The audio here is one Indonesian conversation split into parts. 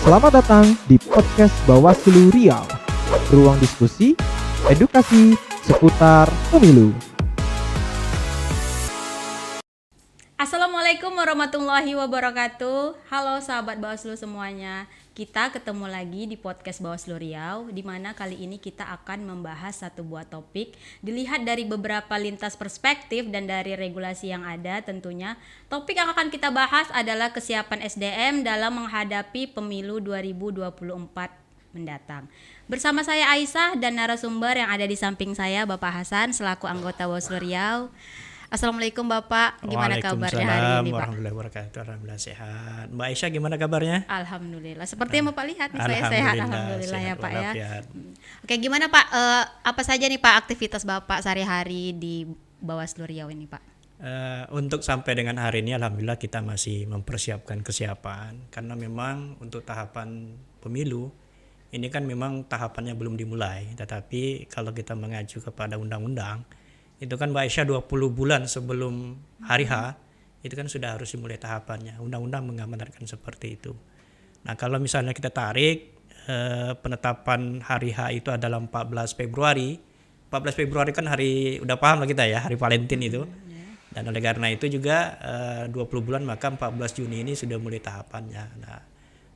Selamat datang di podcast Bawaslu Riau. Ruang diskusi, edukasi seputar pemilu. Assalamualaikum warahmatullahi wabarakatuh. Halo sahabat Bawaslu semuanya. Kita ketemu lagi di podcast Bawaslu Riau, di mana kali ini kita akan membahas satu buah topik dilihat dari beberapa lintas perspektif dan dari regulasi yang ada tentunya. Topik yang akan kita bahas adalah kesiapan SDM dalam menghadapi pemilu 2024 mendatang. Bersama saya Aisyah dan narasumber yang ada di samping saya Bapak Hasan selaku anggota Bawaslu Riau. Assalamualaikum Bapak, gimana kabarnya hari ini Pak? Warahmatullahi wabarakatuh, alhamdulillah sehat. Mbak Aisyah gimana kabarnya? Alhamdulillah, seperti yang Bapak lihat nih saya sehat, alhamdulillah ya Pak ya. Oke, gimana Pak, apa saja nih Pak aktivitas Bapak sehari-hari di Bawaslu Riau ini Pak? Untuk sampai dengan hari ini alhamdulillah kita masih mempersiapkan kesiapan. Karena memang untuk tahapan pemilu, ini kan memang tahapannya belum dimulai. Tetapi kalau kita mengacu kepada undang-undang, itu kan Mbak Aisyah 20 bulan sebelum hari H itu kan sudah harus dimulai tahapannya. Undang-undang mengamanatkan seperti itu. Nah kalau misalnya kita tarik penetapan hari H itu adalah 14 Februari. 14 Februari kan hari, udah paham lah kita ya, hari Valentine itu. Dan oleh karena itu juga 20 bulan maka 14 Juni ini sudah mulai tahapannya. Nah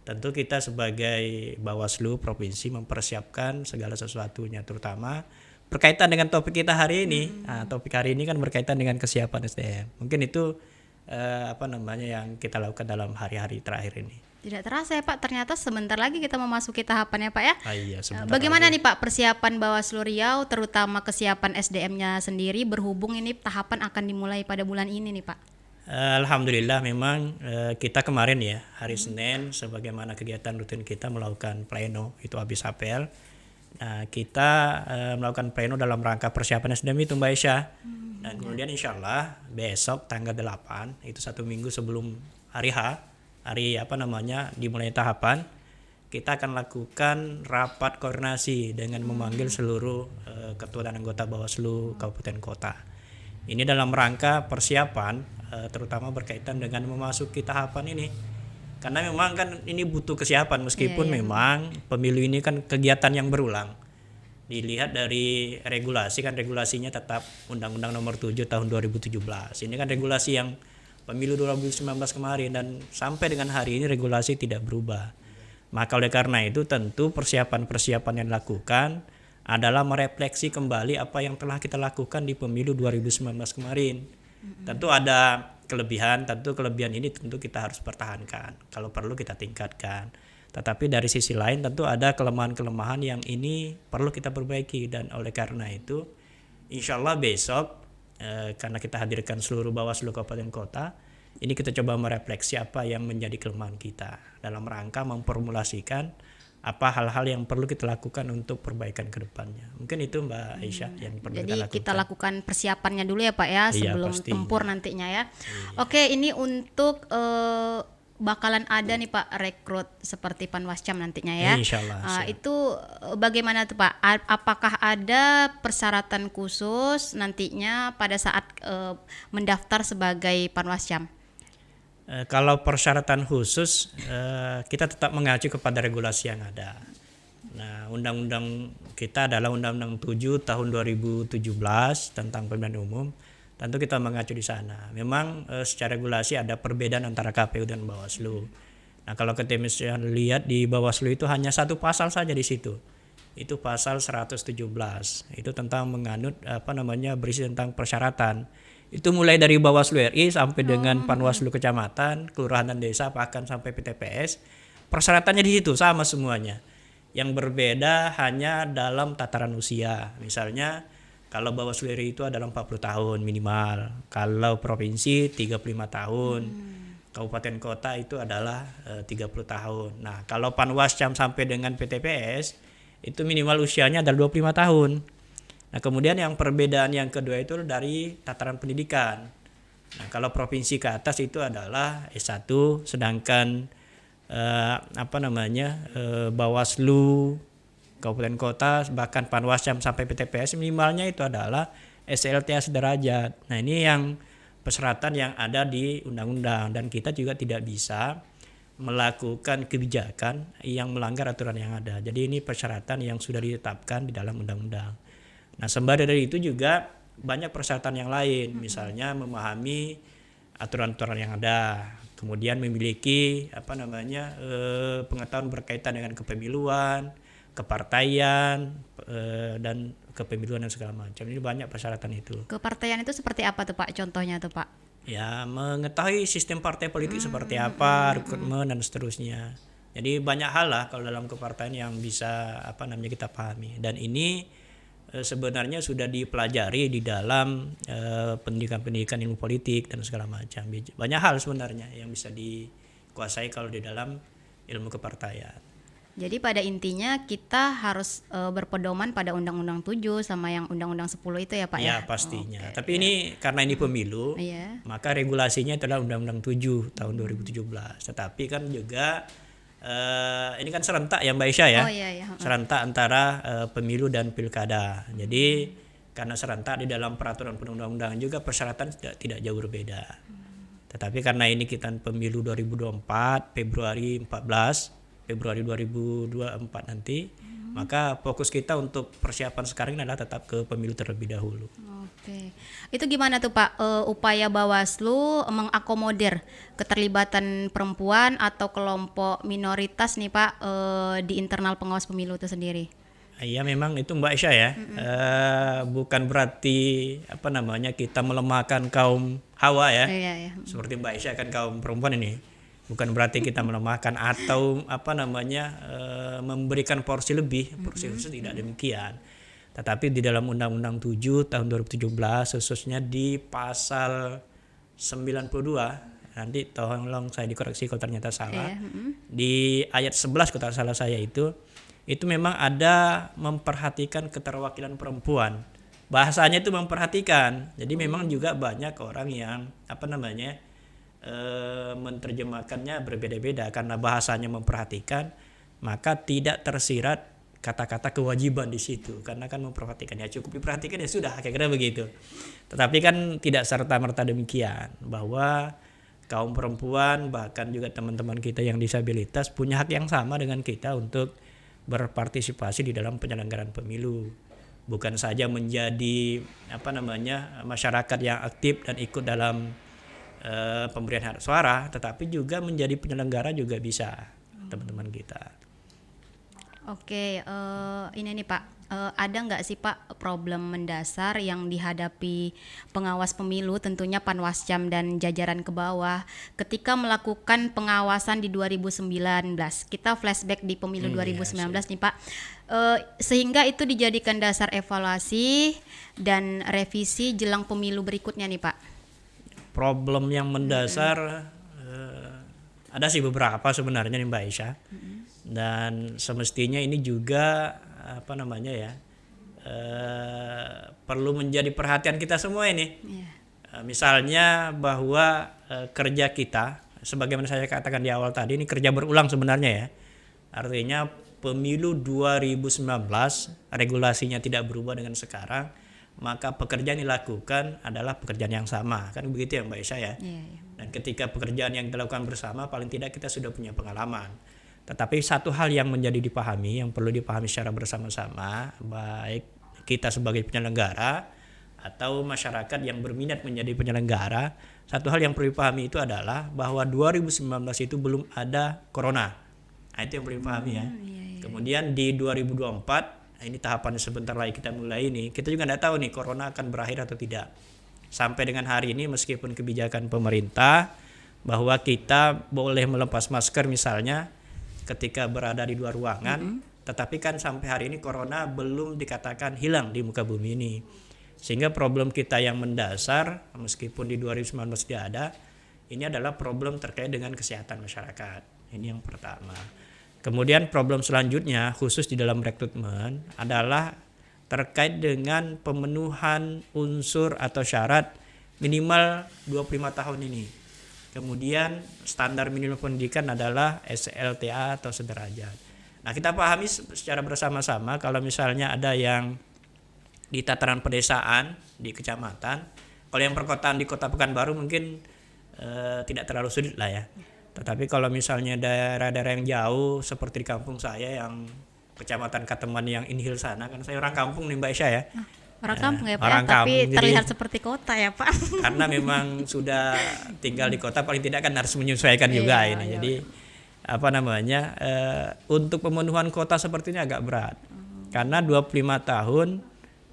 tentu kita sebagai Bawaslu Provinsi mempersiapkan segala sesuatunya, terutama berkaitan dengan topik kita hari ini. Nah, topik hari ini kan berkaitan dengan kesiapan SDM. Mungkin itu yang kita lakukan dalam hari-hari terakhir ini. Tidak terasa ya Pak, ternyata sebentar lagi kita memasuki tahapannya Pak ya. Iya, bagaimana nih Pak persiapan Bawaslu Riau, terutama kesiapan SDM-nya sendiri, berhubung ini tahapan akan dimulai pada bulan ini nih Pak? Alhamdulillah memang kita kemarin ya hari Senin sebagaimana kegiatan rutin kita melakukan pleno itu habis apel. Nah, kita melakukan pleno dalam rangka persiapan SDM itu Mbak Aisyah. Dan kemudian insya Allah besok tanggal 8 itu 1 minggu sebelum hari H, dimulai tahapan, kita akan lakukan rapat koordinasi dengan memanggil seluruh ketua dan anggota Bawaslu Kabupaten Kota. Ini dalam rangka persiapan terutama berkaitan dengan memasuki tahapan ini. Karena memang kan ini butuh kesiapan meskipun memang pemilu ini kan kegiatan yang berulang. Dilihat dari regulasi kan regulasinya tetap Undang-Undang Nomor 7 Tahun 2017. Ini kan regulasi yang pemilu 2019 kemarin dan sampai dengan hari ini regulasi tidak berubah. Maka oleh karena itu tentu persiapan-persiapan yang dilakukan adalah merefleksi kembali apa yang telah kita lakukan di pemilu 2019 kemarin. Tentu ada kelebihan ini tentu kita harus pertahankan, kalau perlu kita tingkatkan. Tetapi dari sisi lain tentu ada kelemahan-kelemahan yang ini perlu kita perbaiki, dan oleh karena itu insya Allah besok karena kita hadirkan seluruh Bawaslu Kabupaten Kota, ini kita coba merefleksi apa yang menjadi kelemahan kita dalam rangka memformulasikan apa hal-hal yang perlu kita lakukan untuk perbaikan ke depannya. Mungkin itu Mbak Aisyah yang perlu Jadi kita lakukan. kita lakukan persiapannya dulu ya Pak ya, sebelum pastinya. tempur nantinya ya. Iya. Oke, ini untuk bakalan ada nih Pak rekrut seperti Panwascam nantinya ya. Insya Allah. Itu bagaimana tuh Pak? Apakah ada persyaratan khusus nantinya pada saat mendaftar sebagai Panwascam? Kalau persyaratan khusus kita tetap mengacu kepada regulasi yang ada. Nah, undang-undang kita adalah Undang-Undang 7 Tahun 2017 tentang pemilihan umum. Tentu kita mengacu di sana. Memang secara regulasi ada perbedaan antara KPU dan Bawaslu. Nah, kalau kita misalnya lihat di Bawaslu itu hanya satu pasal saja di situ. Itu pasal 117. Itu tentang menganut berisi tentang persyaratan. Itu mulai dari Bawaslu RI sampai dengan Panwaslu Kecamatan, Kelurahan dan Desa, bahkan sampai PTPS. Persyaratannya di situ sama semuanya. Yang berbeda hanya dalam tataran usia. Misalnya kalau Bawaslu RI itu adalah 40 tahun minimal. Kalau provinsi 35 tahun. Kabupaten kota itu adalah 30 tahun. Nah, kalau Panwascam sampai dengan PTPS itu minimal usianya adalah 25 tahun. Nah, kemudian yang perbedaan yang kedua itu dari tataran pendidikan. Nah, kalau provinsi ke atas itu adalah S1, sedangkan Bawaslu Kabupaten Kota bahkan Panwascam sampai PTPS minimalnya itu adalah SLTA sederajat. Nah, ini yang persyaratan yang ada di undang-undang, dan kita juga tidak bisa melakukan kebijakan yang melanggar aturan yang ada. Jadi ini persyaratan yang sudah ditetapkan di dalam undang-undang. Nah, sembari dari itu juga banyak persyaratan yang lain, misalnya memahami aturan-aturan yang ada, kemudian memiliki pengetahuan berkaitan dengan kepemiluan, kepartaian, dan kepemiluan dan segala macam. Ini banyak persyaratan itu. Kepartaian itu seperti apa tuh Pak? Contohnya tuh Pak? Ya, mengetahui sistem partai politik seperti apa, rekrutmen dan seterusnya. Jadi banyak hal lah kalau dalam kepartaian yang bisa kita pahami. Dan ini sebenarnya sudah dipelajari di dalam pendidikan ilmu politik dan segala macam. Banyak hal sebenarnya yang bisa dikuasai kalau di dalam ilmu kepartaian. Jadi pada intinya kita harus berpedoman pada Undang-Undang 7 sama yang Undang-Undang 10 itu ya Pak ya? Ya pastinya. Oke, Tapi ini karena ini pemilu, Iya. maka regulasinya adalah Undang-Undang 7 tahun 2017. Tetapi kan juga ini kan serentak ya Mbak Isya ya. Oh iya ya. Serentak antara pemilu dan pilkada. Jadi karena serentak di dalam peraturan perundang-undangan juga persyaratan tidak jauh berbeda. Tetapi karena ini kita pemilu 2024 Februari 2024 nanti, maka fokus kita untuk persiapan sekarang ini adalah tetap ke pemilu terlebih dahulu. Oke, itu gimana tuh Pak upaya Bawaslu mengakomodir keterlibatan perempuan atau kelompok minoritas nih Pak di internal pengawas pemilu itu sendiri? Iya memang itu Mbak Isya ya, bukan berarti kita melemahkan kaum Hawa ya, Iya. seperti Mbak Isya kan kaum perempuan ini. Bukan berarti kita melemahkan atau memberikan porsi lebih, porsi khusus tidak demikian. Tetapi di dalam Undang-Undang 7 tahun 2017 khususnya di pasal 92, nanti tolong saya dikoreksi kalau ternyata salah. Di ayat 11 kalau salah saya itu memang ada memperhatikan keterwakilan perempuan. Bahasanya itu memperhatikan. Jadi memang juga banyak orang yang menerjemahkannya berbeda-beda karena bahasanya memperhatikan, maka tidak tersirat kata-kata kewajiban di situ karena kan memperhatikan ya cukup diperhatikan ya sudah kira-kira begitu. Tetapi kan tidak serta-merta demikian, bahwa kaum perempuan bahkan juga teman-teman kita yang disabilitas punya hak yang sama dengan kita untuk berpartisipasi di dalam penyelenggaraan pemilu. Bukan saja menjadi masyarakat yang aktif dan ikut dalam pemberian hak suara, tetapi juga menjadi penyelenggara juga bisa teman-teman kita. Oke, ini nih Pak, ada nggak sih Pak problem mendasar yang dihadapi pengawas pemilu, tentunya Panwascam dan jajaran ke bawah ketika melakukan pengawasan di 2019? Kita flashback di pemilu 2019 nih Pak, sehingga itu dijadikan dasar evaluasi dan revisi jelang pemilu berikutnya nih Pak. Problem yang mendasar ada sih beberapa sebenarnya nih Mbak Isya, dan semestinya ini juga perlu menjadi perhatian kita semua ini. Misalnya bahwa kerja kita, sebagaimana saya katakan di awal tadi, ini kerja berulang sebenarnya ya. Artinya pemilu 2019 regulasinya tidak berubah dengan sekarang, maka pekerjaan yang dilakukan adalah pekerjaan yang sama, kan begitu ya Mbak Isya ya. Dan ketika pekerjaan yang dilakukan bersama, paling tidak kita sudah punya pengalaman. Tetapi satu hal yang menjadi dipahami, yang perlu dipahami secara bersama-sama, baik kita sebagai penyelenggara atau masyarakat yang berminat menjadi penyelenggara, satu hal yang perlu dipahami itu adalah bahwa 2019 itu belum ada corona. Nah, itu yang perlu dipahami ya. Kemudian di 2024, ini tahapan sebentar lagi kita mulai ini, kita juga tidak tahu nih corona akan berakhir atau tidak. Sampai dengan hari ini meskipun kebijakan pemerintah bahwa kita boleh melepas masker misalnya ketika berada di luar ruangan, tetapi kan sampai hari ini corona belum dikatakan hilang di muka bumi ini. Sehingga problem kita yang mendasar meskipun di 2019 tidak ada, ini adalah problem terkait dengan kesehatan masyarakat. Ini yang pertama. Kemudian problem selanjutnya khusus di dalam rekrutmen adalah terkait dengan pemenuhan unsur atau syarat minimal 25 tahun ini. Kemudian standar minimum pendidikan adalah SLTA atau sederajat. Nah, kita pahami secara bersama-sama kalau misalnya ada yang di tataran pedesaan di kecamatan, kalau yang perkotaan di Kota Pekanbaru mungkin tidak terlalu sulit lah ya. Tetapi kalau misalnya daerah-daerah yang jauh seperti di kampung saya yang Kecamatan Kateman yang Inhil sana, kan saya orang kampung nih Mbak Isya ya. Orang kampung ya Pak, orang ya, tapi kampung, jadi- terlihat seperti kota ya Pak. Karena memang sudah tinggal di kota, paling tidak kan harus menyesuaikan juga Iya, ini. iya. Jadi apa namanya, untuk pemenuhan kota sepertinya agak berat. Karena 25 tahun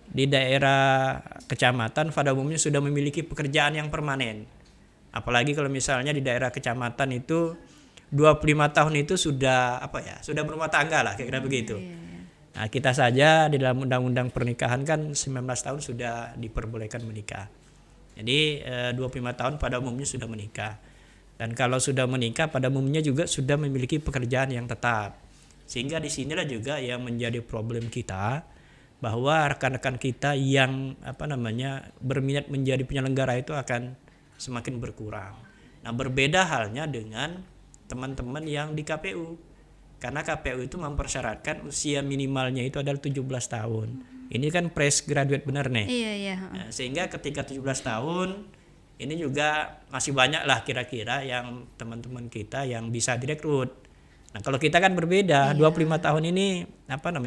di daerah kecamatan pada umumnya sudah memiliki pekerjaan yang permanen. Apalagi kalau misalnya di daerah kecamatan itu 25 tahun itu sudah sudah berumah tangga lah, kira-kira begitu. Nah, kita saja di dalam undang-undang pernikahan kan 19 tahun sudah diperbolehkan menikah. Jadi 25 tahun pada umumnya sudah menikah. Dan kalau sudah menikah pada umumnya juga sudah memiliki pekerjaan yang tetap. Sehingga disinilah juga yang menjadi problem kita, bahwa rekan-rekan kita yang berminat menjadi penyelenggara itu akan semakin berkurang. Nah, berbeda halnya dengan teman-teman yang di KPU. Karena KPU itu mempersyaratkan usia minimalnya itu adalah 17 tahun. Ini kan fresh graduate benar nih. Iya. Nah, sehingga ketika 17 tahun ini juga masih banyak lah kira-kira yang teman-teman kita yang bisa direkrut. Nah, kalau kita kan berbeda, 25 tahun ini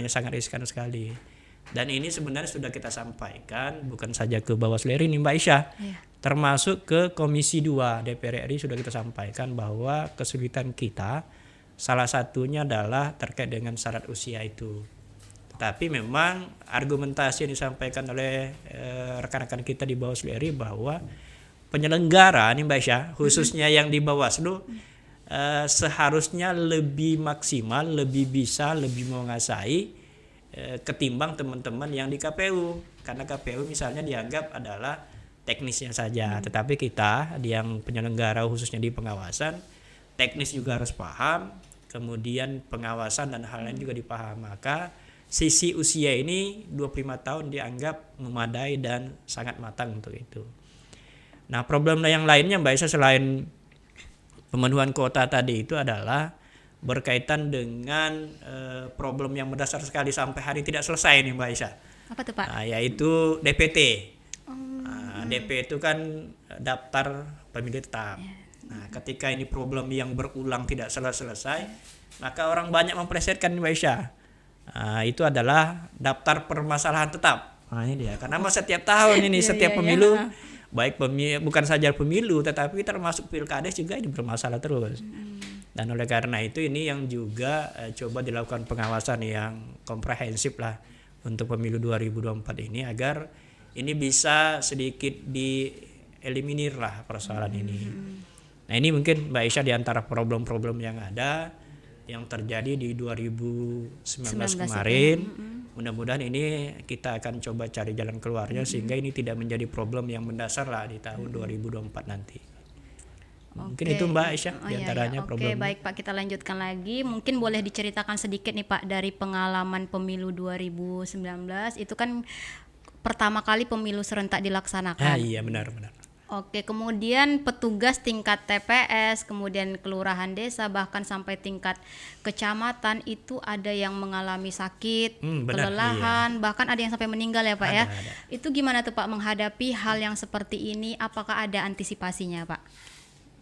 sangat riskan sekali. Dan ini sebenarnya sudah kita sampaikan bukan saja ke Bawaslu RI ini Mbak Isya. Iya. Termasuk ke Komisi 2 DPR RI sudah kita sampaikan bahwa kesulitan kita salah satunya adalah terkait dengan syarat usia itu. Tetapi memang argumentasi yang disampaikan oleh rekan-rekan kita di Bawaslu RI bahwa penyelenggara nih Mbak Isya, khususnya yang di Bawaslu seharusnya lebih maksimal, lebih bisa, lebih menguasai ketimbang teman-teman yang di KPU. Karena KPU misalnya dianggap adalah teknisnya saja, tetapi kita yang penyelenggara khususnya di pengawasan, teknis juga harus paham, kemudian pengawasan dan hal lain juga dipaham. Maka sisi usia ini 25 tahun dianggap memadai dan sangat matang untuk itu. Nah, problem yang lainnya Mbak Isa selain pemenuhan kuota tadi itu adalah berkaitan dengan problem yang mendasar sekali sampai hari tidak selesai nih Mbak Isa. Apa tuh Pak? Nah, yaitu DPT. DP itu kan daftar pemilih tetap. Nah, ketika ini problem yang berulang tidak selesai, maka orang banyak memplesetkan Mbak Isya. Itu adalah daftar permasalahan tetap. Nah, ini dia. Karena setiap tahun ini setiap pemilu, baik bukan saja pemilu, tetapi termasuk pilkades juga ini bermasalah terus. Dan oleh karena itu ini yang juga coba dilakukan pengawasan yang komprehensif lah untuk pemilu 2024 ini agar ini bisa sedikit dieliminir lah persoalan ini. Nah, ini mungkin Mbak Isya di antara problem-problem yang ada yang terjadi di 2019 kemarin. Mudah-mudahan ini kita akan coba cari jalan keluarnya sehingga ini tidak menjadi problem yang mendasar lah di tahun 2024 nanti. Mungkin itu Mbak Isya diantaranya problem. Oke, baik Pak, kita lanjutkan lagi. Mungkin boleh diceritakan sedikit nih Pak dari pengalaman pemilu 2019. Itu kan pertama kali pemilu serentak dilaksanakan. Iya benar. Oke, kemudian petugas tingkat TPS, kemudian kelurahan desa, bahkan sampai tingkat kecamatan itu ada yang mengalami sakit, kelelahan, bahkan ada yang sampai meninggal ya Pak ya. Ada. Itu gimana tuh Pak menghadapi hal yang seperti ini? Apakah ada antisipasinya Pak?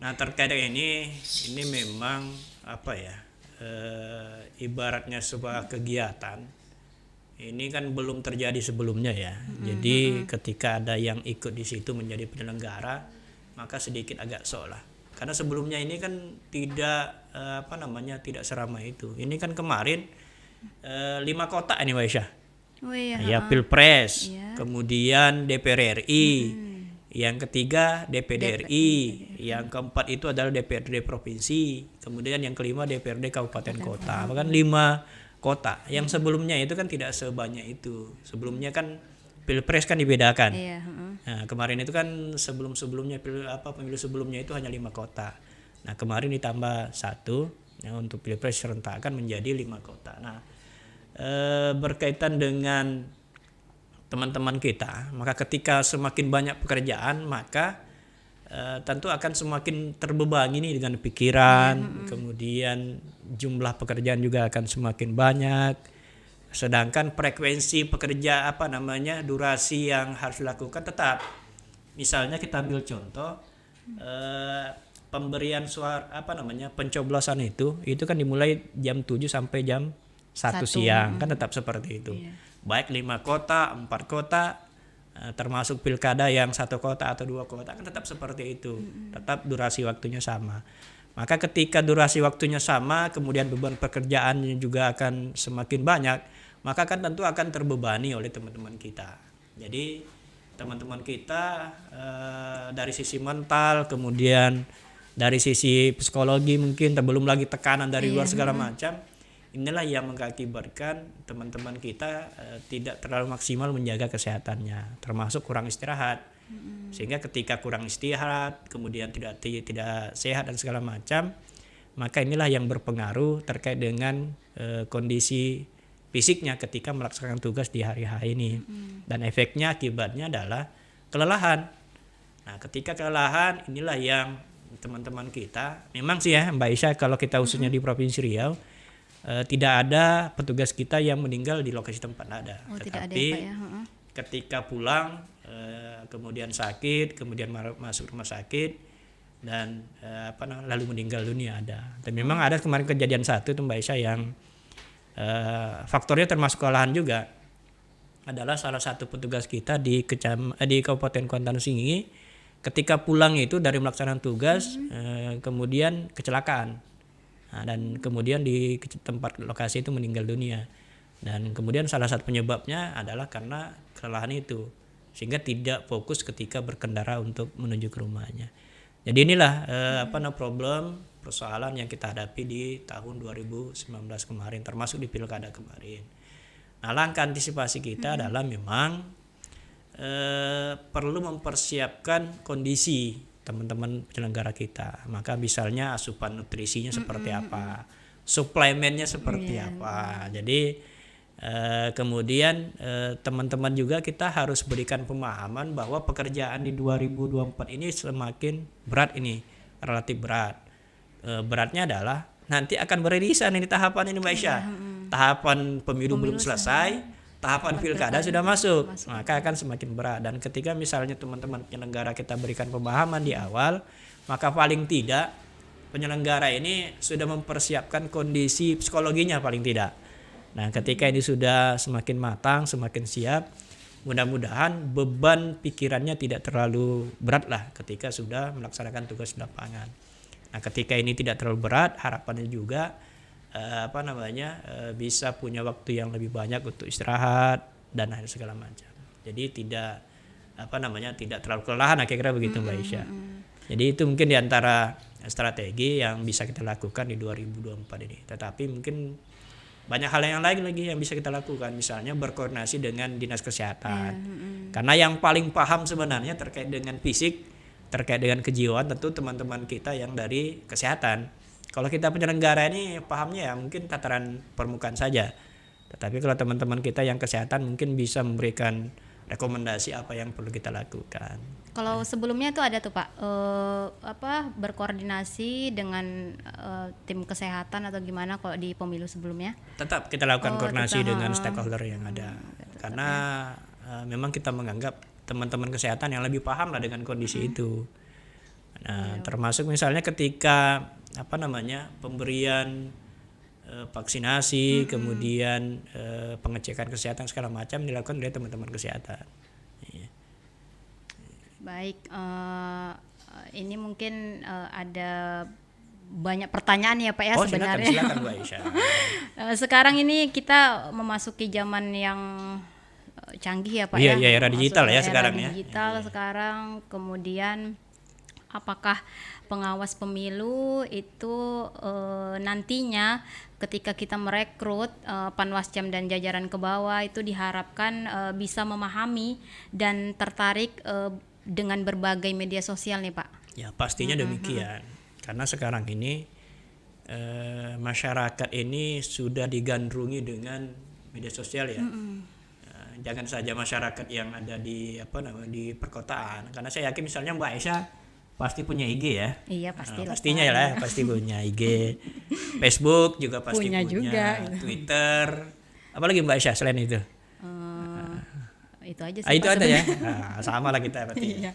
Nah, terkait ini memang ibaratnya sebuah kegiatan. Ini kan belum terjadi sebelumnya ya. Jadi ketika ada yang ikut di situ menjadi penyelenggara, maka sedikit agak sok lah. Karena sebelumnya ini kan tidak tidak seramai itu. Ini kan kemarin 5 kota ini Mbak Isya. Oh iya. Ya Pilpres, kemudian DPR RI, yang ketiga DPD RI, yang keempat itu adalah DPRD provinsi, kemudian yang kelima DPRD kabupaten kota. Bahkan 5 kota. Yang sebelumnya itu kan tidak sebanyak itu. Sebelumnya kan Pilpres kan dibedakan. Iya, Nah, kemarin itu kan sebelum-sebelumnya pemilu sebelumnya itu hanya 5 kota. Nah, kemarin ditambah 1 untuk Pilpres serentak kan menjadi 5 kota. Nah, berkaitan dengan teman-teman kita, maka ketika semakin banyak pekerjaan, maka tentu akan semakin terbebani nih dengan pikiran, kemudian jumlah pekerjaan juga akan semakin banyak. Sedangkan frekuensi pekerja durasi yang harus dilakukan tetap. Misalnya kita ambil contoh pemberian suara pencoblosan itu kan dimulai jam 7 sampai jam 1 siang, kan tetap seperti itu. Baik 5 kota, 4 kota, termasuk pilkada yang 1 kota atau 2 kota kan tetap seperti itu. Tetap durasi waktunya sama. Maka ketika durasi waktunya sama, kemudian beban pekerjaannya juga akan semakin banyak, maka kan tentu akan terbebani oleh teman-teman kita. Jadi teman-teman kita dari sisi mental, kemudian dari sisi psikologi mungkin, belum lagi tekanan dari luar segala macam, inilah yang mengakibatkan teman-teman kita tidak terlalu maksimal menjaga kesehatannya, termasuk kurang istirahat. Sehingga ketika kurang istirahat, kemudian tidak sehat dan segala macam, maka inilah yang berpengaruh terkait dengan kondisi fisiknya ketika melaksanakan tugas di hari-hari ini. Dan efeknya, akibatnya adalah kelelahan. Nah, ketika kelelahan, inilah yang teman-teman kita, memang sih ya Mbak Isha, kalau kita khususnya di Provinsi Riau, tidak ada petugas kita yang meninggal di lokasi tempat, ada. Tetapi ketika pulang, kemudian sakit, kemudian masuk rumah sakit, dan lalu meninggal dunia ada. Dan memang ada kemarin kejadian satu itu Mbak Isha yang faktornya termasuk kelelahan juga, adalah salah satu petugas kita di Kabupaten Kuantan Sengingi. Ketika pulang itu dari melaksanakan tugas, kemudian kecelakaan, dan kemudian di tempat lokasi itu meninggal dunia. Dan kemudian salah satu penyebabnya adalah karena kelelahan itu, sehingga tidak fokus ketika berkendara untuk menuju ke rumahnya. Jadi inilah persoalan yang kita hadapi di tahun 2019 kemarin, termasuk di pilkada kemarin. Nah, langkah antisipasi kita adalah memang perlu mempersiapkan kondisi teman-teman penyelenggara kita. Maka misalnya asupan nutrisinya seperti apa, suplemennya seperti apa. Jadi kemudian teman-teman juga kita harus berikan pemahaman bahwa pekerjaan di 2024 ini semakin berat, ini relatif berat. Beratnya adalah nanti akan beririsan ini tahapan ini Mbak Isha. Tahapan pemilu belum selesai, tahapan pilkada sudah masuk, maka akan semakin berat. Dan ketika misalnya teman-teman penyelenggara kita berikan pemahaman di awal, maka paling tidak penyelenggara ini sudah mempersiapkan kondisi psikologinya paling tidak. Nah, ketika ini sudah semakin matang, semakin siap, mudah-mudahan beban pikirannya tidak terlalu berat lah ketika sudah melaksanakan tugas di lapangan. Nah, ketika ini tidak terlalu berat, harapannya juga bisa punya waktu yang lebih banyak untuk istirahat dan segala macam. Jadi tidak terlalu kelelahan, kira-kira begitu Mbak Isha. Jadi itu mungkin diantara strategi yang bisa kita lakukan di 2024 ini. Tetapi mungkin banyak hal yang lain lagi yang bisa kita lakukan, misalnya berkoordinasi dengan dinas kesehatan. Karena yang paling paham sebenarnya terkait dengan fisik, terkait dengan kejiwaan tentu teman-teman kita yang dari kesehatan. Kalau kita penyelenggara ini pahamnya ya mungkin tataran permukaan saja. Tetapi kalau teman-teman kita yang kesehatan mungkin bisa memberikan rekomendasi apa yang perlu kita lakukan. Kalau sebelumnya itu ada tuh Pak, berkoordinasi dengan tim kesehatan atau gimana kalau di pemilu sebelumnya? Tetap kita lakukan koordinasi dengan stakeholder yang ada. Karena memang kita menganggap teman-teman kesehatan yang lebih paham lah dengan kondisi itu. Nah, termasuk misalnya ketika pemberian vaksinasi, kemudian pengecekan kesehatan segala macam dilakukan oleh teman-teman kesehatan. Baik, ini mungkin ada banyak pertanyaan ya Pak ya sebenarnya. Silakan Mbak Isha. Sekarang ini kita memasuki zaman yang canggih ya Pak ya. Iya, era digital ya sekarang ya. Digital sekarang, kemudian apakah pengawas pemilu itu nantinya ketika kita merekrut Panwascam dan jajaran ke bawah itu diharapkan bisa memahami dan tertarik dengan berbagai media sosial nih Pak? Ya pastinya demikian. Karena sekarang ini masyarakat ini sudah digandrungi dengan media sosial ya. Jangan saja masyarakat yang ada di perkotaan. Karena saya yakin misalnya Mbak Aisyah pasti punya IG ya. Iya pasti. Pastinya ya lah, pasti punya IG. Facebook juga pasti punya juga, Twitter. Apalagi Mbak Aisyah selain itu? Itu aja sih. Itu ada ya. Nah, sama lah kita berarti.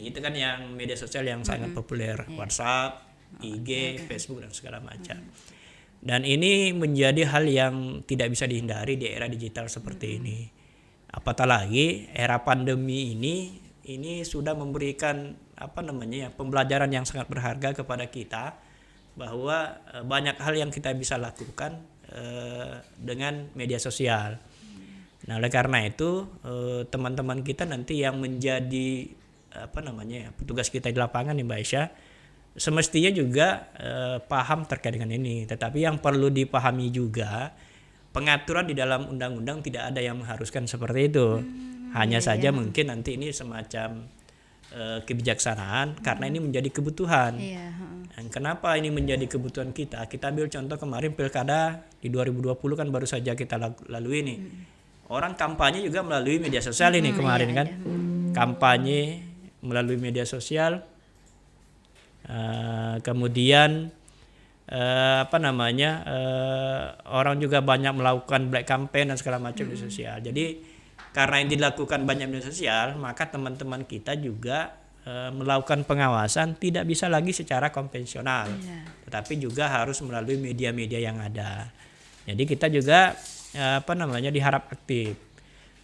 Itu kan yang media sosial yang sangat populer, WhatsApp, IG, Facebook dan segala macam. Dan ini menjadi hal yang tidak bisa dihindari di era digital seperti ini. Apatah lagi era pandemi ini sudah memberikan pembelajaran yang sangat berharga kepada kita bahwa banyak hal yang kita bisa lakukan dengan media sosial. Nah, oleh karena itu teman-teman kita nanti yang menjadi petugas kita di lapangan nih Mbak Aisyah, semestinya juga paham terkait dengan ini. Tetapi yang perlu dipahami juga, pengaturan di dalam undang-undang tidak ada yang mengharuskan seperti itu. Hanya saja mungkin nanti ini semacam kebijaksanaan karena ini menjadi kebutuhan. Dan kenapa ini menjadi kebutuhan kita? Kita ambil contoh kemarin pilkada di 2020 kan baru saja kita lalui nih. Orang kampanye juga melalui media sosial ini kemarin kan. Kampanye melalui media sosial. Kemudian orang juga banyak melakukan black campaign dan segala macam di sosial. Jadi karena ini dilakukan banyak media sosial, maka teman-teman kita juga melakukan pengawasan tidak bisa lagi secara konvensional, tetapi juga harus melalui media-media yang ada. Jadi kita juga diharap aktif.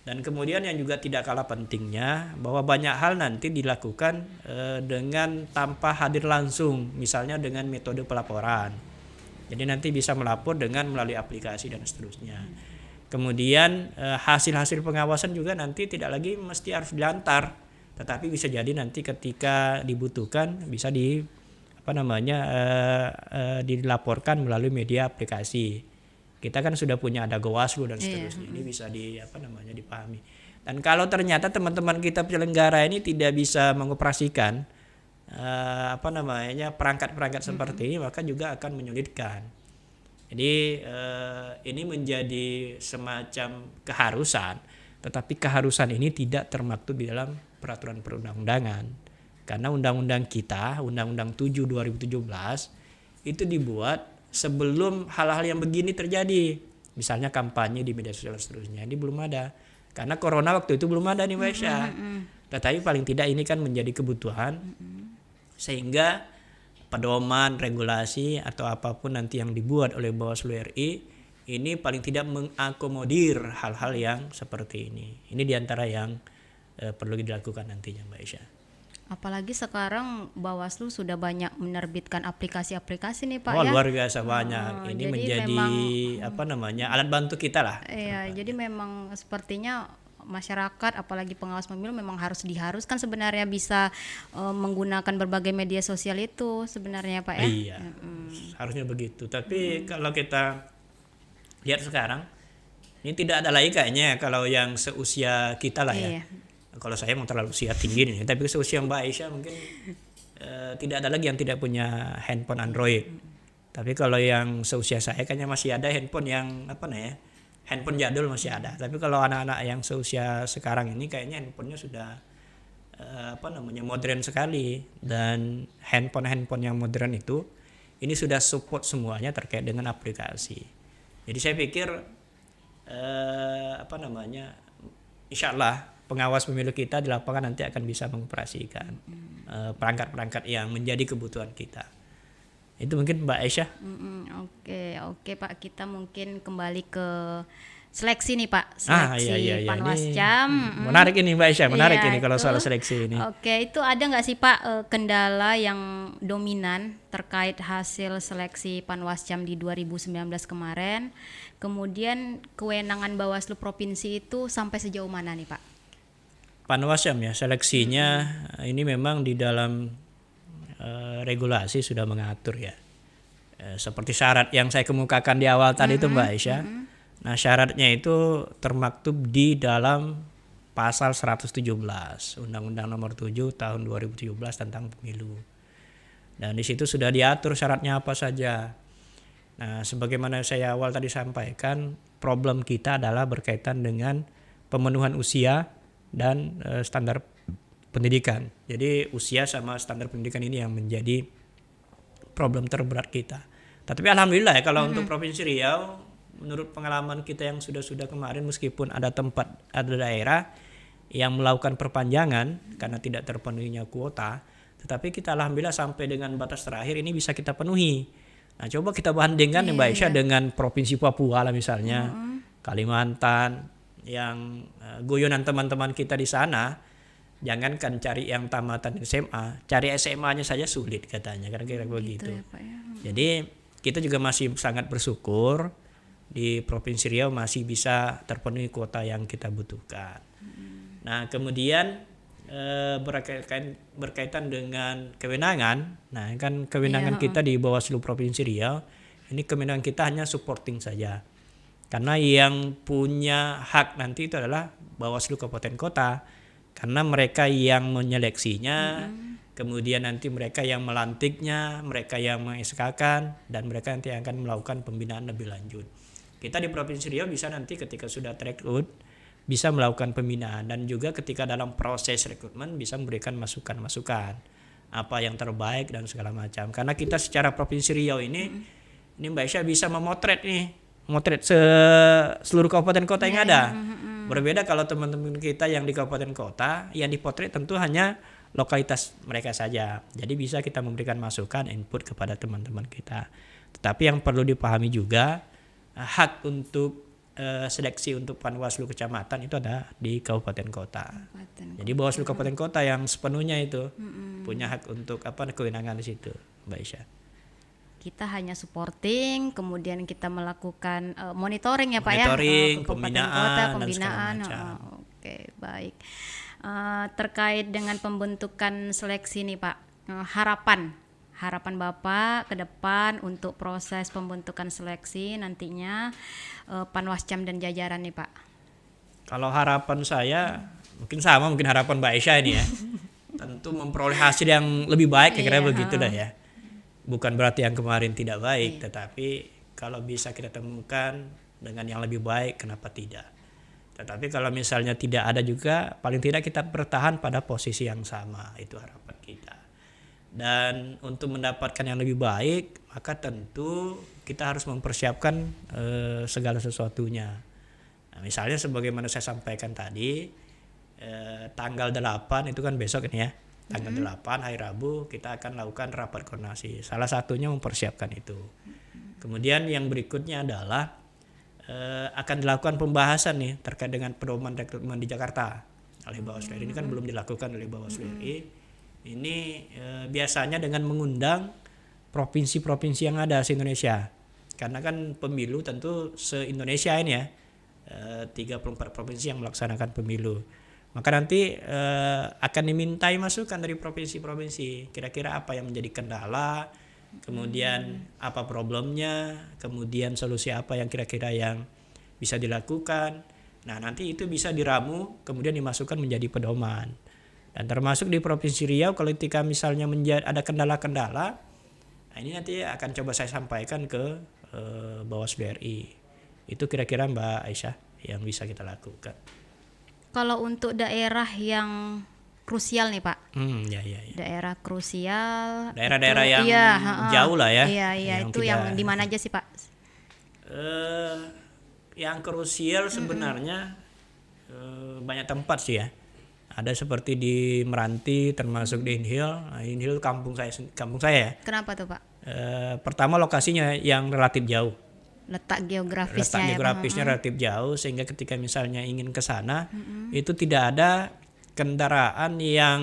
Dan kemudian yang juga tidak kalah pentingnya bahwa banyak hal nanti dilakukan dengan tanpa hadir langsung, misalnya dengan metode pelaporan. Jadi nanti bisa melapor dengan melalui aplikasi dan seterusnya. Kemudian hasil-hasil pengawasan juga nanti tidak lagi mesti harus diantar, tetapi bisa jadi nanti ketika dibutuhkan bisa dilaporkan melalui media aplikasi. Kita kan sudah punya ada Gowaslu dan seterusnya. Ini bisa dipahami. Dan kalau ternyata teman-teman kita penyelenggara ini tidak bisa mengoperasikan perangkat-perangkat seperti ini, maka juga akan menyulitkan. Jadi ini menjadi semacam keharusan, tetapi keharusan ini tidak termaktub di dalam peraturan perundang-undangan. Karena undang-undang kita, Undang-Undang 7 2017 itu dibuat sebelum hal-hal yang begini terjadi. Misalnya kampanye di media sosial dan seterusnya. Ini belum ada. Karena corona waktu itu belum ada nih Mbak Aisyah. Tetapi paling tidak ini kan menjadi kebutuhan sehingga pedoman, regulasi atau apapun nanti yang dibuat oleh Bawaslu RI ini paling tidak mengakomodir hal-hal yang seperti ini. Ini diantara yang perlu dilakukan nantinya Mbak Aisyah. Apalagi sekarang Bawaslu sudah banyak menerbitkan aplikasi-aplikasi nih Pak ya. Luar biasa banyak. Ini menjadi alat bantu kita lah. Iya, jadi memang sepertinya masyarakat apalagi pengawas pemilu memang diharuskan sebenarnya bisa menggunakan berbagai media sosial itu sebenarnya Pak ya. Iya. Harusnya begitu. Tapi kalau kita lihat sekarang ini tidak ada lagi kayaknya kalau yang seusia kita lah ya. Kalau saya mau terlalu usia tinggi nih, tapi seusia Mbak Aisyah mungkin tidak ada lagi yang tidak punya handphone Android. Tapi kalau yang seusia saya kayaknya masih ada handphone yang handphone jadul masih ada. Tapi kalau anak-anak yang seusia sekarang ini kayaknya handphonenya sudah modern sekali. Dan handphone yang modern itu ini sudah support semuanya terkait dengan aplikasi. Jadi saya pikir insya Allah pengawas pemilu kita di lapangan nanti akan bisa mengoperasikan perangkat-perangkat yang menjadi kebutuhan kita. Itu mungkin Mbak Aisyah. Oke Pak, kita mungkin kembali ke seleksi nih Pak. Seleksi Panwascam. Menarik ini Mbak Aisyah, menarik ini kalau soal seleksi ini. Oke, itu ada nggak sih Pak kendala yang dominan terkait hasil seleksi Panwascam di 2019 kemarin? Kemudian kewenangan Bawaslu Provinsi itu sampai sejauh mana nih Pak? Panwascam ya, seleksinya ini memang di dalam regulasi sudah mengatur ya. Seperti syarat yang saya kemukakan di awal tadi itu Mbak Aisyah. Nah syaratnya itu termaktub di dalam pasal 117 Undang-Undang Nomor 7 Tahun 2017 tentang Pemilu. Dan di situ sudah diatur syaratnya apa saja. Nah sebagaimana saya awal tadi sampaikan, problem kita adalah berkaitan dengan pemenuhan usia dan standar pendidikan. Jadi usia sama standar pendidikan ini yang menjadi problem terberat kita. Tapi alhamdulillah ya kalau untuk Provinsi Riau, menurut pengalaman kita yang sudah kemarin, meskipun ada daerah yang melakukan perpanjangan karena tidak terpenuhinya kuota, tetapi kita alhamdulillah sampai dengan batas terakhir ini bisa kita penuhi. Nah, coba kita bandingkan Mbak Aisyah dengan Provinsi Papua lah misalnya, Kalimantan, yang guyonan teman-teman kita di sana, jangankan cari yang tamatan SMA, cari SMA-nya saja sulit katanya, kira-kira begitu. Ya, Pak, ya. Jadi kita juga masih sangat bersyukur di Provinsi Riau masih bisa terpenuhi kuota yang kita butuhkan. Nah, kemudian berkaitan dengan kewenangan, nah kan kewenangan kita di Bawaslu Provinsi Riau, ini kewenangan kita hanya supporting saja. Karena yang punya hak nanti itu adalah Bawaslu Kabupaten Kota, karena mereka yang menyeleksinya, kemudian nanti mereka yang melantiknya, mereka yang mengeskakan, dan mereka nanti akan melakukan pembinaan lebih lanjut. Kita di Provinsi Riau bisa nanti ketika sudah terekrut bisa melakukan pembinaan, dan juga ketika dalam proses rekrutmen bisa memberikan masukan-masukan apa yang terbaik dan segala macam. Karena kita secara Provinsi Riau ini Mbak Aisyah bisa memotret seluruh kabupaten kota yang ada. Berbeda kalau teman-teman kita yang di kabupaten kota, yang dipotret tentu hanya lokalitas mereka saja. Jadi bisa kita memberikan masukan, input kepada teman-teman kita. Tetapi yang perlu dipahami juga, hak untuk seleksi untuk Panwaslu kecamatan itu ada di kabupaten kota. Jadi Bawaslu kabupaten kota yang sepenuhnya itu punya hak untuk kewenangan di situ, Mbak Aisyah. Kita hanya supporting, kemudian kita melakukan monitoring ya Pak monitoring, ya, pembinaan, dan segala macam. Oke, baik. Terkait dengan pembentukan seleksi nih Pak, harapan Bapak ke depan untuk proses pembentukan seleksi nantinya Panwascam dan jajaran nih Pak. Kalau harapan saya mungkin harapan Mbak Aisyah ini ya. Tentu memperoleh hasil yang lebih baik, kira-kira begitu dah ya. Bukan berarti yang kemarin tidak baik, tetapi kalau bisa kita temukan dengan yang lebih baik, kenapa tidak? Tetapi kalau misalnya tidak ada juga, paling tidak kita bertahan pada posisi yang sama, itu harapan kita. Dan untuk mendapatkan yang lebih baik, maka tentu kita harus mempersiapkan segala sesuatunya. Nah, misalnya sebagaimana saya sampaikan tadi, tanggal 8 itu kan besok ini ya. Tanggal 8 hari Rabu kita akan lakukan rapat koordinasi. Salah satunya mempersiapkan itu. Kemudian yang berikutnya adalah akan dilakukan pembahasan nih terkait dengan pedoman rekrutmen di Jakarta oleh Bawaslu RI. Ini kan belum dilakukan oleh Bawaslu RI. Ini biasanya dengan mengundang provinsi-provinsi yang ada se-Indonesia. Karena kan pemilu tentu se-Indonesia ini ya. 34 provinsi yang melaksanakan pemilu. Maka nanti akan dimintai masukan dari provinsi-provinsi. Kira-kira apa yang menjadi kendala, kemudian apa problemnya, kemudian solusi apa yang kira-kira yang bisa dilakukan. Nah, nanti itu bisa diramu, kemudian dimasukkan menjadi pedoman. Dan termasuk di Provinsi Riau, kalau ketika misalnya ada kendala-kendala, nah ini nanti akan coba saya sampaikan ke Bawaslu RI. Itu kira-kira Mbak Aisyah yang bisa kita lakukan. Kalau untuk daerah yang krusial nih Pak, Ya. daerah krusial, daerah-daerah itu, yang jauh lah ya. Iya, itu yang di mana aja sih Pak? Yang krusial sebenarnya banyak tempat sih ya. Ada seperti di Meranti, termasuk di Inhil. Nah, Inhil kampung saya ya. Kenapa tuh Pak? Pertama lokasinya yang relatif jauh. Letak geografisnya Relatif jauh, sehingga ketika misalnya ingin ke sana itu tidak ada kendaraan yang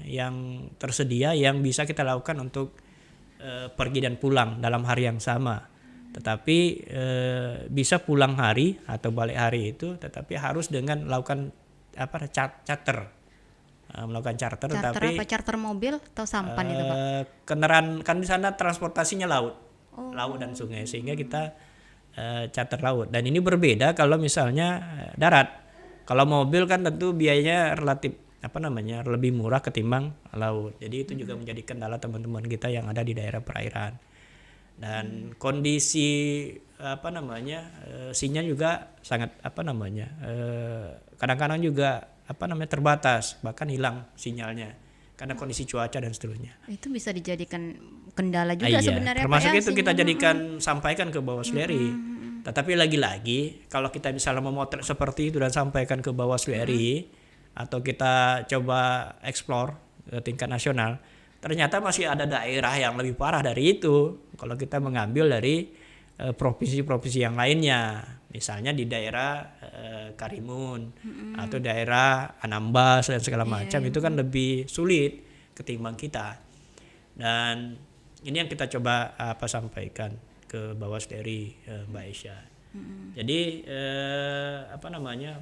yang tersedia yang bisa kita lakukan untuk pergi dan pulang dalam hari yang sama. Tetapi bisa pulang hari atau balik hari itu, tetapi harus dengan melakukan charter. Melakukan charter, tapi apa? Charter mobil atau sampan itu Pak? Kendaraan kan di sana transportasinya laut dan sungai, sehingga kita charter laut. Dan ini berbeda kalau misalnya darat. Kalau mobil kan tentu biayanya relatif lebih murah ketimbang laut. Jadi itu juga menjadi kendala teman-teman kita yang ada di daerah perairan. Dan kondisi sinyal juga sangat kadang-kadang juga terbatas, bahkan hilang sinyalnya karena kondisi cuaca dan seterusnya. Itu bisa dijadikan kendala juga sebenarnya. Termasuk Pak, itu kita jadikan sampaikan ke Bawaslu RI. Tetapi lagi-lagi kalau kita misalnya memotret seperti itu dan sampaikan ke Bawaslu RI atau kita coba explore ke tingkat nasional, ternyata masih ada daerah yang lebih parah dari itu kalau kita mengambil dari provinsi-provinsi yang lainnya. Misalnya di daerah Karimun atau daerah Anambas dan segala macam, itu kan lebih sulit ketimbang kita. Dan ini yang kita coba sampaikan ke Bawaslu RI, Mbak Aisyah. Jadi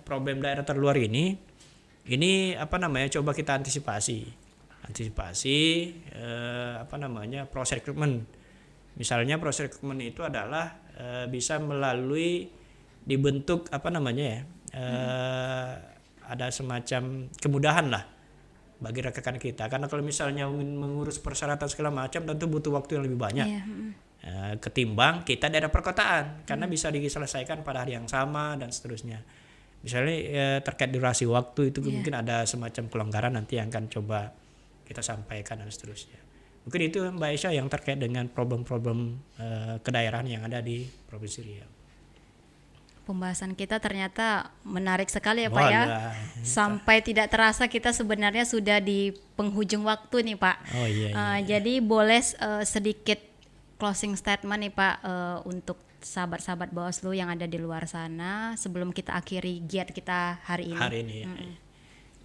problem daerah terluar ini coba kita antisipasi proses rekrutmen. Misalnya proses rekrutmen itu adalah bisa melalui dibentuk ada semacam kemudahan lah bagi rekan kita, karena kalau misalnya mengurus persyaratan segala macam tentu butuh waktu yang lebih banyak ketimbang kita daerah perkotaan, karena bisa diselesaikan pada hari yang sama dan seterusnya. Misalnya terkait durasi waktu itu mungkin ada semacam kelonggaran nanti yang akan coba kita sampaikan dan seterusnya. Mungkin itu Mbak Aisyah yang terkait dengan problem-problem kedaerahan yang ada di Provinsi Riau. Pembahasan kita ternyata menarik sekali ya Pak ya. Sampai tidak terasa kita sebenarnya sudah di penghujung waktu nih Pak. Jadi boleh sedikit closing statement nih Pak untuk sahabat-sahabat Bawaslu yang ada di luar sana sebelum kita akhiri giat kita hari ini.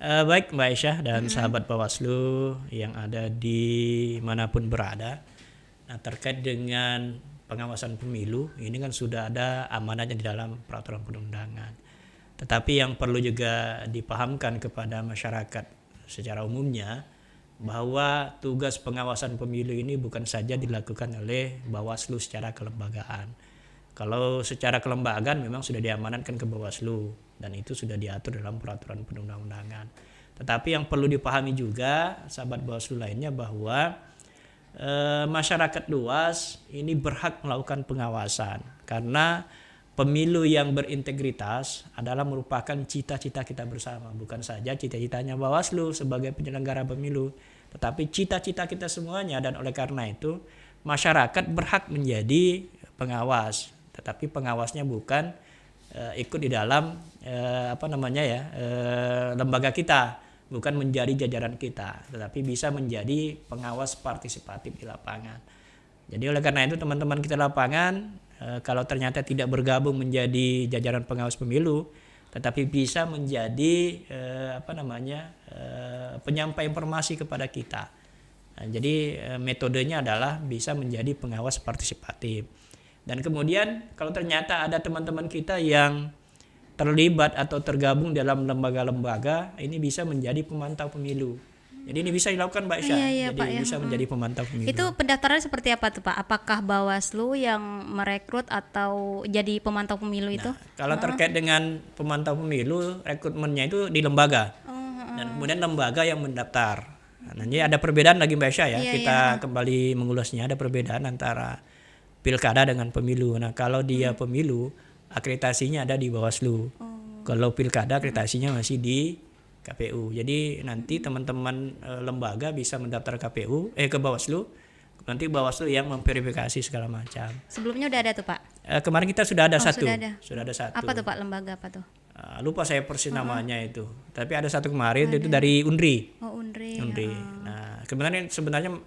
Baik Mbak Aisyah dan sahabat Bawaslu yang ada di manapun berada. Nah, terkait dengan pengawasan pemilu ini kan sudah ada amanatnya di dalam peraturan perundangan. Tetapi yang perlu juga dipahamkan kepada masyarakat secara umumnya bahwa tugas pengawasan pemilu ini bukan saja dilakukan oleh Bawaslu secara kelembagaan. Kalau secara kelembagaan memang sudah diamanatkan ke Bawaslu dan itu sudah diatur dalam peraturan perundang-undangan. Tetapi yang perlu dipahami juga sahabat Bawaslu lainnya bahwa masyarakat luas ini berhak melakukan pengawasan, karena pemilu yang berintegritas adalah merupakan cita-cita kita bersama, bukan saja cita-citanya Bawaslu sebagai penyelenggara pemilu, tetapi cita-cita kita semuanya. Dan oleh karena itu masyarakat berhak menjadi pengawas, tetapi pengawasnya bukan ikut di dalam lembaga kita, bukan menjadi jajaran kita, tetapi bisa menjadi pengawas partisipatif di lapangan. Jadi oleh karena itu teman-teman kita lapangan kalau ternyata tidak bergabung menjadi jajaran pengawas pemilu, tetapi bisa menjadi penyampai informasi kepada kita. Nah, jadi metodenya adalah bisa menjadi pengawas partisipatif. Dan kemudian kalau ternyata ada teman-teman kita yang terlibat atau tergabung dalam lembaga-lembaga, ini bisa menjadi pemantau pemilu. Jadi ini bisa dilakukan Mbak Aisyah. Jadi Pak, bisa menjadi pemantau pemilu. Itu pendaftarannya seperti apa tuh Pak? Apakah Bawaslu yang merekrut atau jadi pemantau pemilu itu? Kalau terkait dengan pemantau pemilu, rekrutmennya itu di lembaga. Dan kemudian lembaga yang mendaftar. Nah, jadi ada perbedaan lagi Mbak Aisyah ya. Kita kembali mengulasnya, ada perbedaan antara pilkada dengan pemilu. Nah, kalau dia pemilu, akreditasinya ada di Bawaslu. Kalau pilkada akreditasinya masih di KPU. Jadi nanti teman-teman lembaga bisa mendaftar ke Bawaslu. Nanti Bawaslu yang memverifikasi segala macam. Sebelumnya udah ada tuh Pak? Kemarin kita sudah ada satu. Sudah ada satu. Apa tuh Pak, lembaga apa tuh? Lupa saya persis namanya itu. Tapi ada satu kemarin itu dari UNRI. UNRI. Nah, sebenarnya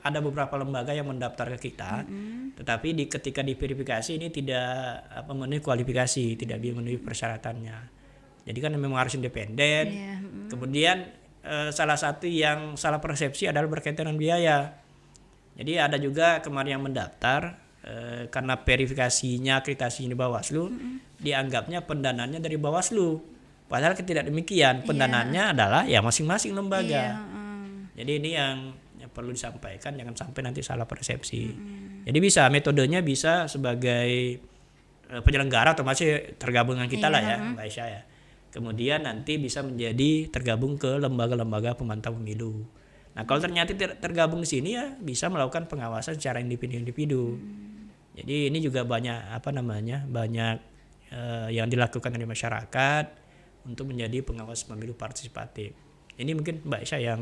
ada beberapa lembaga yang mendaftar ke kita. Tetapi ketika diverifikasi ini tidak memenuhi kualifikasi, tidak memenuhi persyaratannya. Jadi kan memang harus independen. Kemudian salah satu yang salah persepsi adalah berkaitan dengan biaya. Jadi ada juga kemarin yang mendaftar karena verifikasinya akreditasinya di Bawaslu, dianggapnya pendananya dari Bawaslu. Padahal tidak demikian, pendananya adalah ya masing-masing lembaga. Jadi ini yang perlu disampaikan, jangan sampai nanti salah persepsi. Jadi metodenya bisa sebagai penyelenggara atau masih tergabung dengan kita lah ya Mbak Aisyah ya. Kemudian nanti bisa menjadi tergabung ke lembaga-lembaga pemantau pemilu. Nah, kalau ternyata tergabung di sini ya bisa melakukan pengawasan secara individu-individu. Jadi ini juga banyak yang dilakukan oleh masyarakat untuk menjadi pengawas pemilu partisipatif. Ini mungkin Mbak Aisyah yang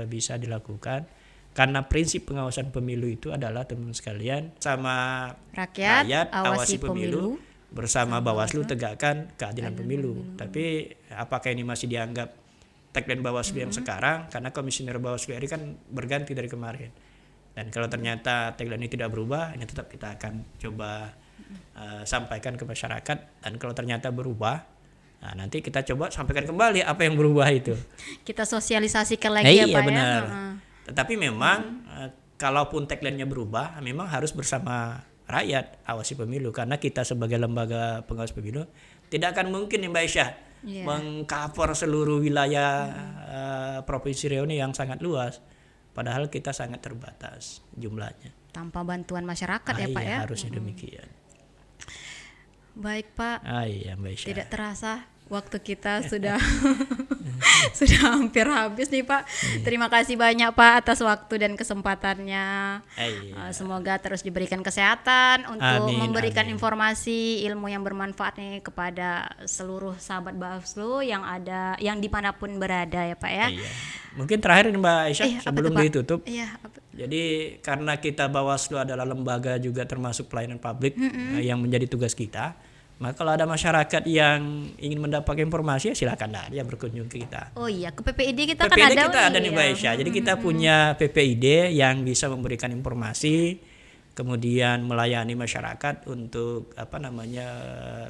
bisa dilakukan. Karena prinsip pengawasan pemilu itu adalah teman-teman sekalian, sama rakyat awasi pemilu, bersama Bawaslu tegakkan keadilan pemilu. Tapi apakah ini masih dianggap tagline Bawaslu yang sekarang? Karena komisioner Bawaslu RI kan berganti dari kemarin. Dan kalau ternyata tagline ini tidak berubah, ini tetap kita akan coba sampaikan ke masyarakat. Dan kalau ternyata berubah, nah nanti kita coba sampaikan kembali apa yang berubah itu. Kita sosialisasikan lagi ya iya Pak benar. ya. Tetapi memang kalaupun tagline-nya berubah, memang harus bersama rakyat awasi pemilu, karena kita sebagai lembaga pengawas pemilu tidak akan mungkin Mbak Aisyah mengcover seluruh wilayah Provinsi Riau ini yang sangat luas, padahal kita sangat terbatas jumlahnya. Tanpa bantuan masyarakat ya Pak ya. Harusnya demikian. Baik Pak. Iya Mbak Aisyah. Tidak terasa waktu kita sudah sudah hampir habis nih Pak. Terima kasih banyak Pak atas waktu dan kesempatannya. Semoga terus diberikan kesehatan untuk memberikan informasi ilmu yang bermanfaat nih kepada seluruh sahabat Bawaslu yang ada, yang dimanapun berada ya Pak ya. Mungkin terakhir nih Mbak Aisyah sebelum ditutup. Jadi karena kita Bawaslu adalah lembaga juga termasuk pelayanan publik yang menjadi tugas kita. Maka kalau ada masyarakat yang ingin mendapatkan informasi, ya silakan aja berkunjung ke kita. Oh iya, ke PPID kita PPID kan ada. Kita ada nih Mbak Aisyah. Jadi kita punya PPID yang bisa memberikan informasi, kemudian melayani masyarakat untuk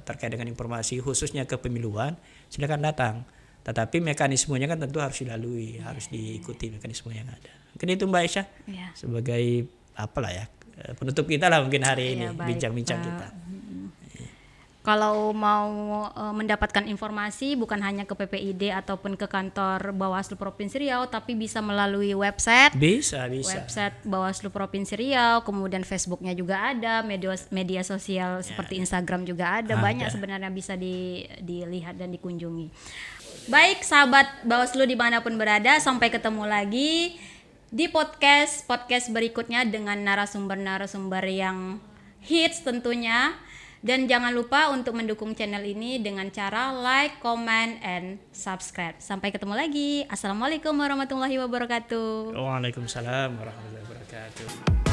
terkait dengan informasi khususnya kepemiluan. Silakan datang. Tetapi mekanismenya kan tentu harus dilalui, harus diikuti mekanisme yang ada. Mungkin itu Mbak Aisyah. Sebagai penutup kita lah mungkin hari ini bincang-bincang kita. Kalau mau mendapatkan informasi bukan hanya ke PPID ataupun ke kantor Bawaslu Provinsi Riau, tapi bisa melalui website. Bisa. Website Bawaslu Provinsi Riau, kemudian Facebooknya juga ada, media sosial seperti Instagram juga ada. Banyak sebenarnya bisa dilihat dan dikunjungi. Baik sahabat Bawaslu dimanapun berada, sampai ketemu lagi di podcast berikutnya dengan narasumber yang hits tentunya. Dan jangan lupa untuk mendukung channel ini dengan cara like, comment, and subscribe. Sampai ketemu lagi. Assalamualaikum warahmatullahi wabarakatuh. Waalaikumsalam warahmatullahi wabarakatuh.